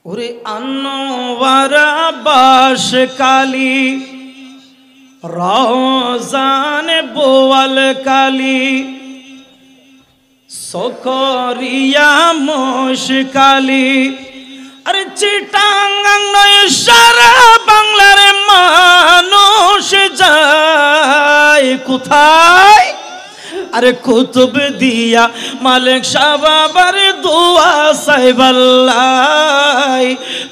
ওরে আনোয়ারা বাসকালী রওজানে বোয়াল কালী সকরিয়া মশকালী আরে চিটাঙ্গাং নয় সারা বাংলার মানুষ যায় কোথায়? আরে কুতুব দিয়া মালিক সাবাবার দোয়া সাইবাল্লাই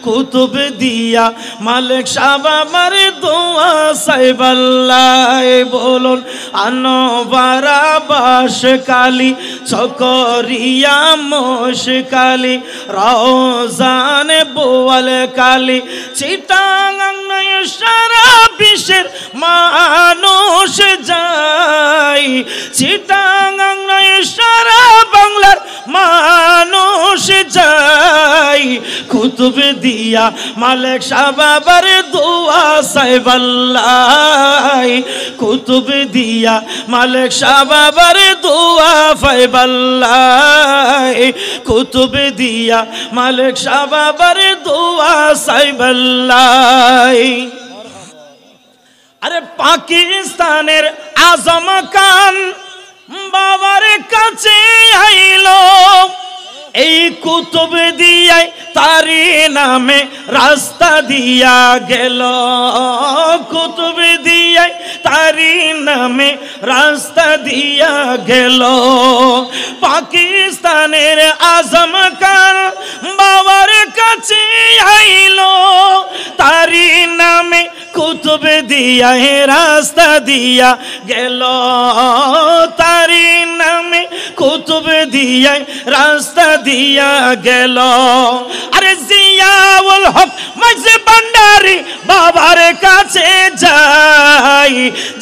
কুতুব দিয়া মালিক সাবাবার দোয়া সাইবাল্লাই বলুন আনোয়ারা বাসকালী সকরিয়া মশকালী রওজানে বোয়াল কালী চিটাঙ্গাং নয় সারা বিশ্বের মানুষ যায় চিটাঙ্গাং নয় সারা বাংলার মানুষ যায় কুতুব দিয়া মালিক সাবাবার দোয়া সাইবাল্লাই কুতুব দিয়া মালিক সাবাবার দোয়া ফাইবাল্লাই কুতুব দিয়া মালিক সাবাবার দোয়া সাইবাল্লাই আরে পাকিস্তানের আজম খান বাবার কাছে আইলো এই কুতুব দিয়াই তারি নামে রাস্তা দিয়া গেল কুতুব দিয়াই তারি নামে রাস্তা দিয়া গেল পাকিস্তানের আজম খান বাবার কাছে আইলো তারি নামে কুতুব দিয়াই রাস্তা দিয়া গেল তারি নামে কুতুব দিয়াই রাস্তা দিয়া গেল আরে জিয়াউল হক মাঝে ভান্ডারী বাবার কাছে যাই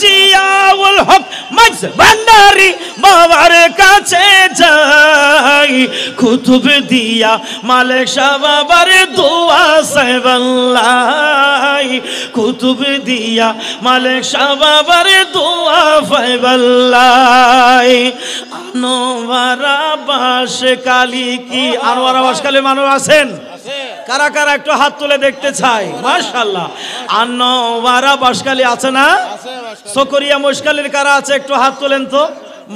জিয়াউল হক মাঝে ভান্ডারী বাবার কাছে যাই কুতুব দিয়া মালিক সাবাবার দোয়া সাইবাল্লাই কুতুব দিয়া মালিক সাবাবার দোয়া ফাইবাল্লাই আনোয়ারা বাসকালী কি আনোয়ারা বাসকালী মানুষ আছেন? কারা কারা একটু হাত তুলে দেখতে চাই? মাশাআল্লাহ আনোয়ারা বাসকালী আছে না? সকরিয়া মশকালীর কারা আছে একটু হাত তোলেন তো?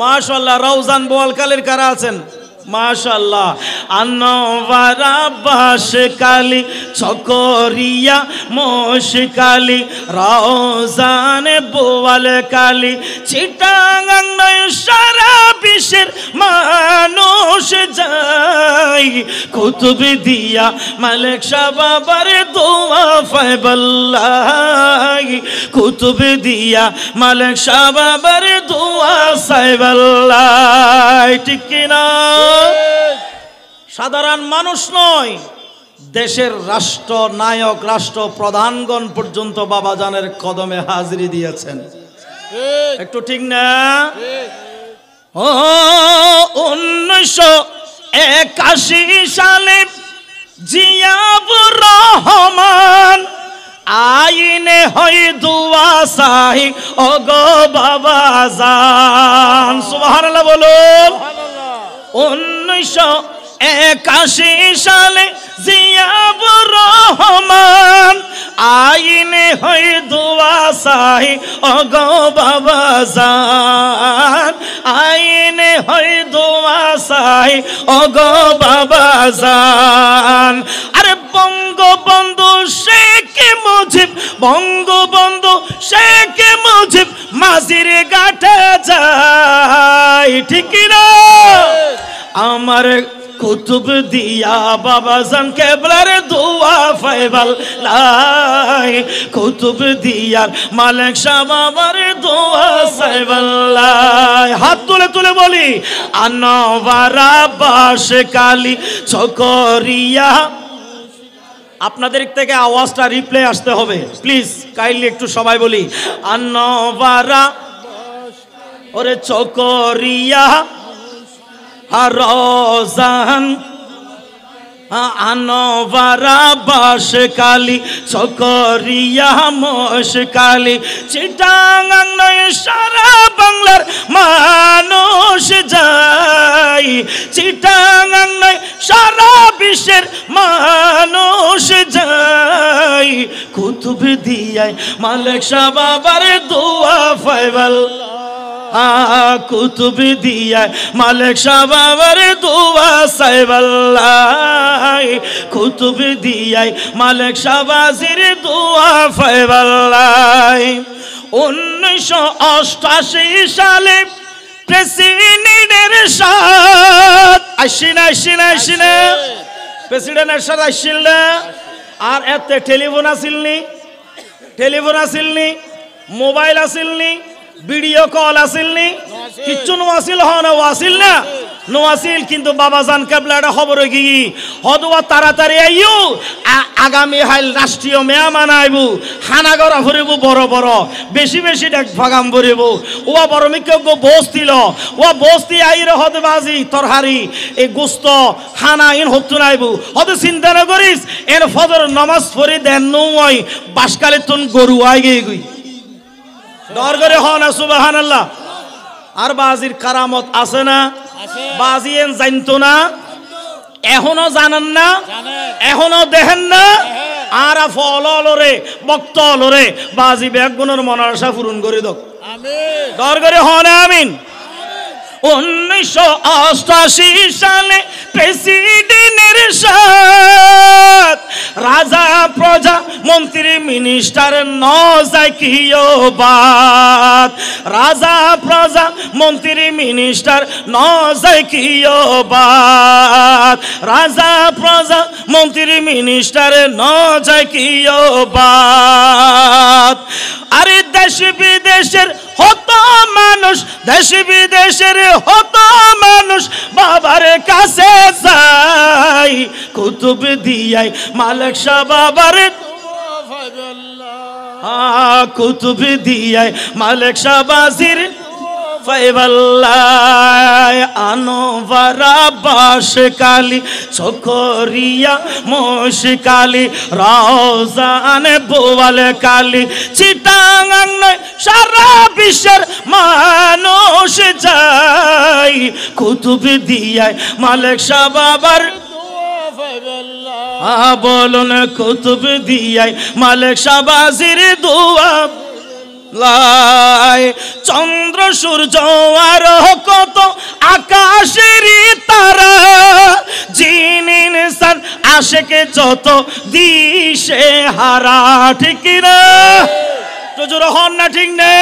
মাশাআল্লাহ রওজান বোয়াল কালীর কারা আছেন? মাশাআল্লাহ আনোয়ারা বাসকালী সকরিয়া মশকালী রওজানে বোয়াল কালী চিটাঙ্গাং নয় সারা বিশ্বের মানুষ যায় কুতুব দিয়া মালিক সাবাবার দোয়া ফাইবাল্লাই কুতুব দিয়া মালিক সাবাবার দোয়া সাইবাল্লাই ঠিক কিনা? সাধারণ মানুষ নয় দেশের রাষ্ট্র নায়ক রাষ্ট্র প্রধানগণ পর্যন্ত বাবাজানের কদমে হাজিরি দিয়েছেন একটু ঠিক না? 1981 সালে জিয়াউর রহমান আইনে হয় দোয়া সাহি ওগো বাবাজান সুবহানাল্লাহ বলুন 1981 সালে জিয়াউর রহমান আইনে হয় দোয়া সাহি ওগো বাবাজান আইনে হয় দোয়া সাহি ওগো বাবাজান আরে বঙ্গবন্ধু শেখ মুজিব বঙ্গবন্ধু শেখ মুজিব মাঝির ঘাটে যায় ঠিক না? আমার কুতুব দিয়া বাবাজান কেবলার দোয়া ফাইবাল্লাই কুতুব দিয়ার মালিক সাবাবার দোয়া সাইবাল্লাই হাত তুলে তুলে বলি আনোয়ারা বাসকালী সকরিয়া আপনাদের থেকে আওয়াজটা রিপ্লে আসতে হবে প্লিজ কাইন্ডলি একটু সবাই বলি আনোয়ারা ওরে সকরিয়া রওজান আনোয়ারা বাসকালী সকরিয়া মশকালী চিটাঙ্গাং নয় সারা বাংলার মানুষ যায় চিটাঙ্গাং নয় সারা বিশ্বের মানুষ কুতুব দিয়ায় মালিক শাহ বাবার দোয়া ফাইবাল কুতুব দিয়ায় মালিক শাহ বাবার দোয়া সাইবাল্লাহ কুতুব দিয়ায় মালিক শাহ বাজির দোয়া ফাইবাল্লাহ 1988 সালে প্রেসিডেন্টের সাথ আসিনা প্রেসিডেন্টের সাথে আসছিল না আর এতে টেলিফোন আসিলনি মোবাইল আসিলনি ভিডিও কল আসিলনি কিচ্ছু নোয়াসিল ওয়াসিল না নোয়াসিল কিন্তু বাবাজান কেবলা এটা খবর কি হদুয়া তাড়াতাড়ি আইও আগামী হাইল রাষ্ট্রীয় মেহমান আইবু খানাগড়া ফুরিব বড় বড় বেশি বেশি দেখ ভাগাম ফুরিব ওয়া বড় মিক্য বস্তিল ওয়া বস্তি আইরে হদ বাজি তরহারি এই গোস্ত খানা ইন হতো নাইবু হদ চিন্তা না করিস এর ফজর নামাজ পড়ি দেন নয় বাসকালে তুন গরু আইগে গই ডর করে হন সুবহানাল্লাহ আর বাজির কারামত আছে না বাজি এন জানতো না এখনো জানেন না এখনো দেখেন না আর ফলরে বক্তলরে বাজি বেগুনের মনের আশা পূরণ করে দাও আমিন ডর করে হন আমিন 1988 সালে প্রেসিডেন্টের সাথ রাজা প্রজা মন্ত্রী মিনিস্টার নজাকিও বাত রাজা প্রজা মন্ত্রী মিনিস্টার নজাকিও বাত রাজা প্রজা মন্ত্রী মিনিস্টার নজাকিও বাত আরে দেশ বিদেশের হত মানুষ দেশ বিদেশের হত মানুষ বাবার কাছে যাই কুতুব দিয়াই মালিক শাহ বাবার কুতুব দিয়াই মালিক শাহ বাজির ফাইবাল্লাহ আনোয়ারা বাসকালি চকরিয়া মোশকালি রওজান বোয়াল কালি চিটাগাং নয় সারা বিশ্বের মানুষ যাই কুতুব দিয়ায় মালিক শাহ বাবার বলুন কুতুব দিয়ায় মালিক শাহ বাজির দোয়া লাই চন্দ্র সূর্য আর কত আকাশের তারা জিন ইনসান আশিক যত দিশে হারা ঠিক না তো জোর হন না ঠিক না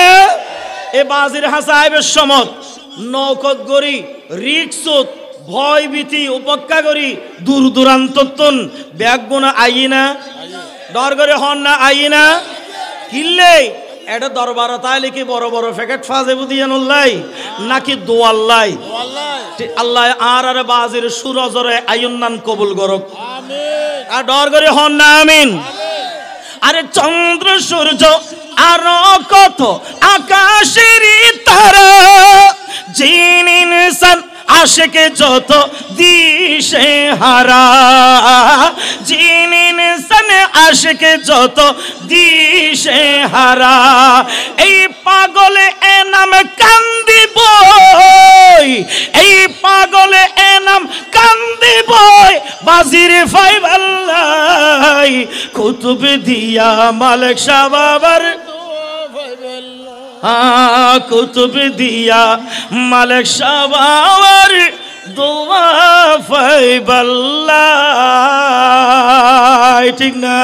এ বাজির হাসাইবের সমত নৌকত গরি রিক্সত ভয় ভীতি উপেক্ষা করি দূর দূরান্ত ব্যাগ গুনা আইনা ডর করে হন না আইনা কিনলে এটা দরবার তাইলে কি বড় বড় প্যাকেট ফাজে বুদিয়ান আল্লাহ নাকি দোয়াল্লাই আল্লাহ আর বাজির সুরজরে আয়ুন্নান কবুল করুক আমিন আর ডর করে হন না আমিন আরে চন্দ্র সূর্য আর কত আকাশের তারা জিন ইনসান আশিক যত দিশে হারা জিন ইনসান আশিক যত দিশে হারা এই পাগলে এনাম কান্দিব এই পাগলে এনাম কান্দিব বাজির ফাইবাল্লাহ কুতুব দিয়া মালিক শাহ বাবার কুতুব দিয়া মালিক শাহ বাবার দোয়া ফাইবাল্লাহ ঠিক না